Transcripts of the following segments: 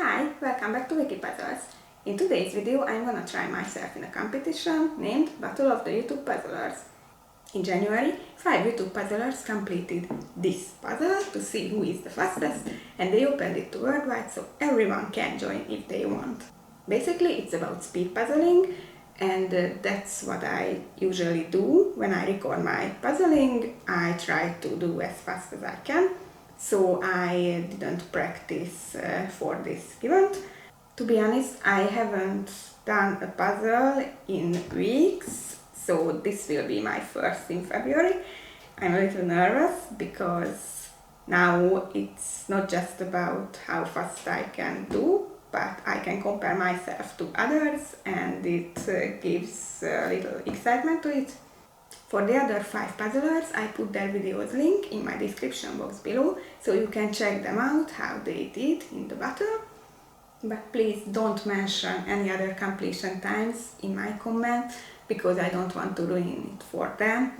Hi, welcome back to Wiki Puzzles. In today's video I'm gonna try myself in a competition named Battle of the YouTube Puzzlers. In January, 5 YouTube puzzlers completed this puzzle to see who is the fastest, and they opened it to worldwide so everyone can join if they want. Basically it's about speed puzzling, and that's what I usually do when I record my puzzling. I try to do as fast as I can. So I didn't practice for this event. To be honest, I haven't done a puzzle in weeks, so this will be my first in February. I'm a little nervous because now it's not just about how fast I can do, but I can compare myself to others, and it gives a little excitement to it. For the other 5 puzzlers, I put their videos link in my description box below, so you can check them out how they did in the battle. But please don't mention any other completion times in my comment, because I don't want to ruin it for them.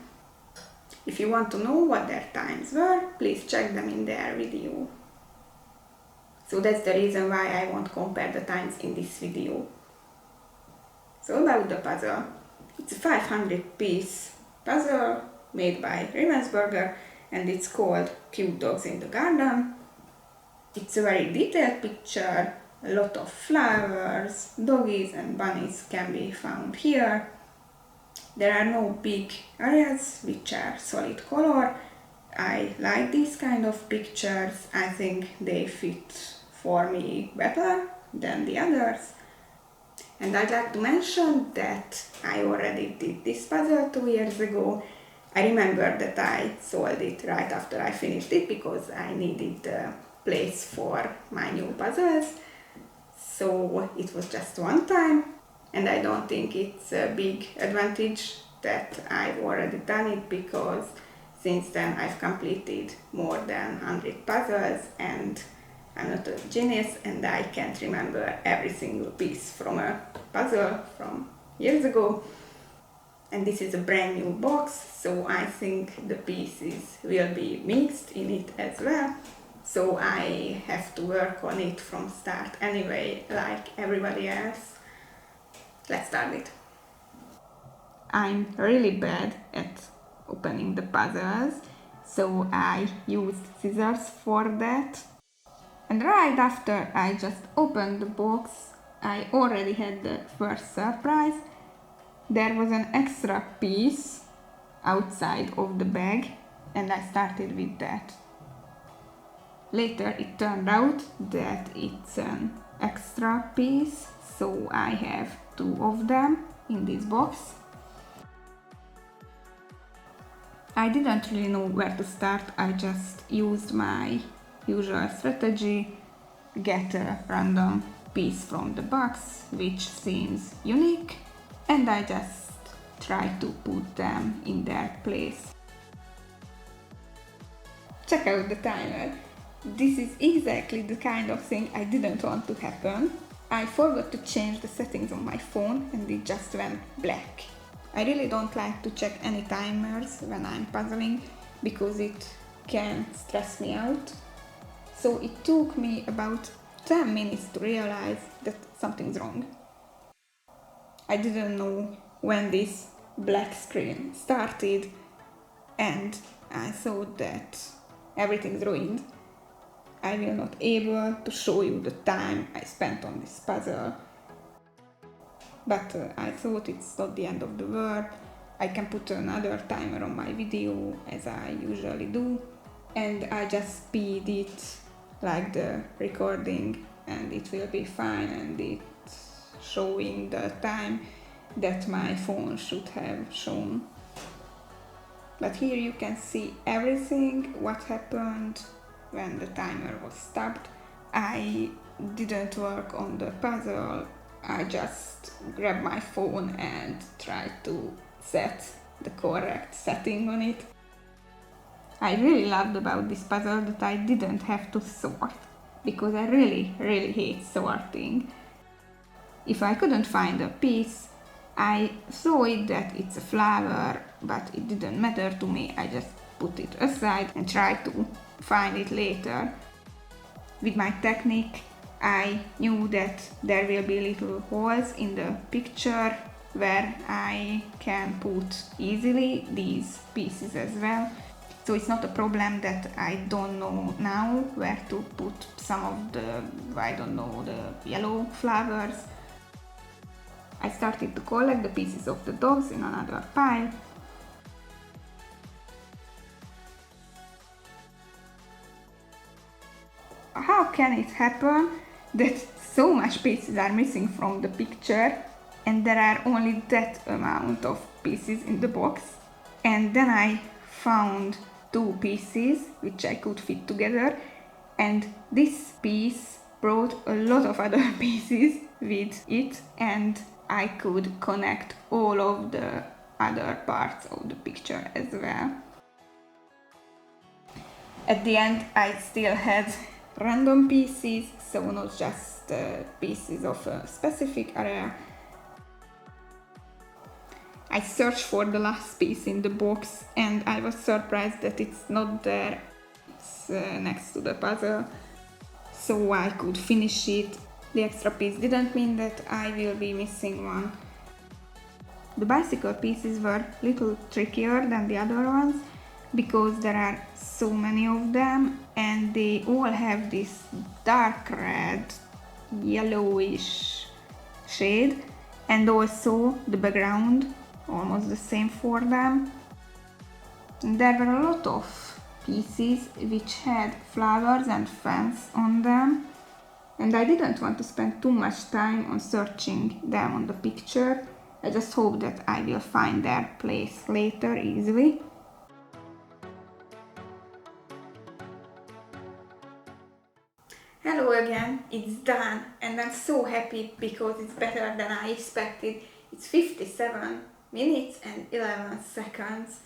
If you want to know what their times were, please check them in their video. So that's the reason why I won't compare the times in this video. So about the puzzle. It's a 500 piece puzzle made by Ravensburger, and it's called Cute Dogs in the Garden. It's a very detailed picture, a lot of flowers, doggies and bunnies can be found here. There are no big areas which are solid color. I like these kind of pictures. I think they fit for me better than the others. And I'd like to mention that I already did this puzzle 2 years ago. I remember that I sold it right after I finished it because I needed a place for my new puzzles. So it was just one time, and I don't think it's a big advantage that I've already done it, because since then I've completed more than 100 puzzles, and I'm not a genius and I can't remember every single piece from a puzzle from years ago. And this is a brand new box, so I think the pieces will be mixed in it as well. So I have to work on it from start anyway, like everybody else. Let's start it. I'm really bad at opening the puzzles, so I used scissors for that. And right after I just opened the box, I already had the first surprise. There was an extra piece outside of the bag, and I started with that. Later it turned out that it's an extra piece, so I have 2 of them in this box. I didn't really know where to start. I just used my usual strategy, get a random piece from the box which seems unique, and I just try to put them in their place. Check out the timer. This is exactly the kind of thing I didn't want to happen. I forgot to change the settings on my phone and it just went black. I really don't like to check any timers when I'm puzzling because it can stress me out. So it took me about 10 minutes to realize that something's wrong. I didn't know when this black screen started, and I thought that everything's ruined. I will not able to show you the time I spent on this puzzle. But I thought it's not the end of the world. I can put another timer on my video as I usually do, and I just speed it like the recording, and it will be fine, and it's showing the time that my phone should have shown. But here you can see everything what happened when the timer was stopped. I didn't work on the puzzle. I just grabbed my phone and tried to set the correct setting on it. I really loved about this puzzle that I didn't have to sort, because I really hate sorting. If I couldn't find a piece, I saw it that it's a flower, but it didn't matter to me. I just put it aside and tried to find it later. With my technique, I knew that there will be little holes in the picture where I can put easily these pieces as well. So it's not a problem that I don't know now where to put some of the, I don't know, the yellow flowers. I started to collect the pieces of the dogs in another pile. How can it happen that so much pieces are missing from the picture and there are only that amount of pieces in the box? And then I found two pieces which I could fit together, and this piece brought a lot of other pieces with it, and I could connect all of the other parts of the picture as well. At the end I still had random pieces, so not just pieces of a specific area. I searched for the last piece in the box and I was surprised that it's not there. It's next to the puzzle, so I could finish it. The extra piece didn't mean that I will be missing one. The bicycle pieces were a little trickier than the other ones because there are so many of them and they all have this dark red, yellowish shade, and also the background almost the same for them. There were a lot of pieces which had flowers and fans on them, and I didn't want to spend too much time on searching them on the picture. I just hope that I will find their place later easily. Hello again, it's done and I'm so happy because it's better than I expected. It's 57 minutes and 11 seconds.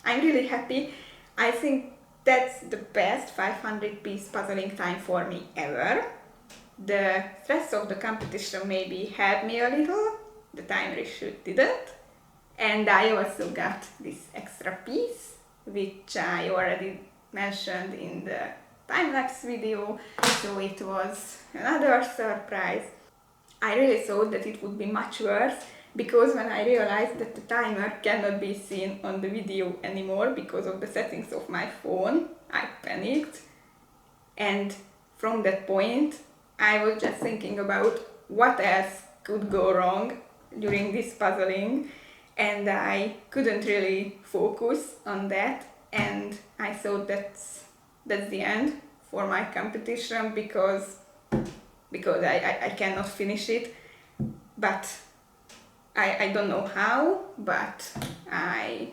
I'm really happy. I think that's the best 500 piece puzzling time for me ever. The stress of the competition maybe helped me a little, the time issue didn't. And I also got this extra piece, which I already mentioned in the time-lapse video, so it was another surprise. I really thought that it would be much worse, because when I realized that the timer cannot be seen on the video anymore because of the settings of my phone, I panicked. And from that point, I was just thinking about what else could go wrong during this puzzling, and I couldn't really focus on that, and I thought that's the end for my competition because I cannot finish it, but I don't know how, but I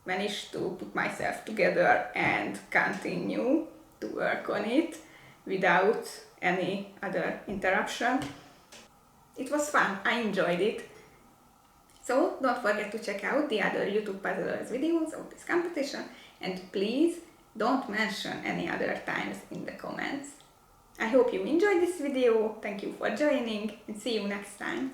managed to put myself together and continue to work on it without any other interruption. It was fun, I enjoyed it. So don't forget to check out the other YouTube puzzlers videos of this competition, and please don't mention any other times in the comments. I hope you enjoyed this video, thank you for joining, and see you next time.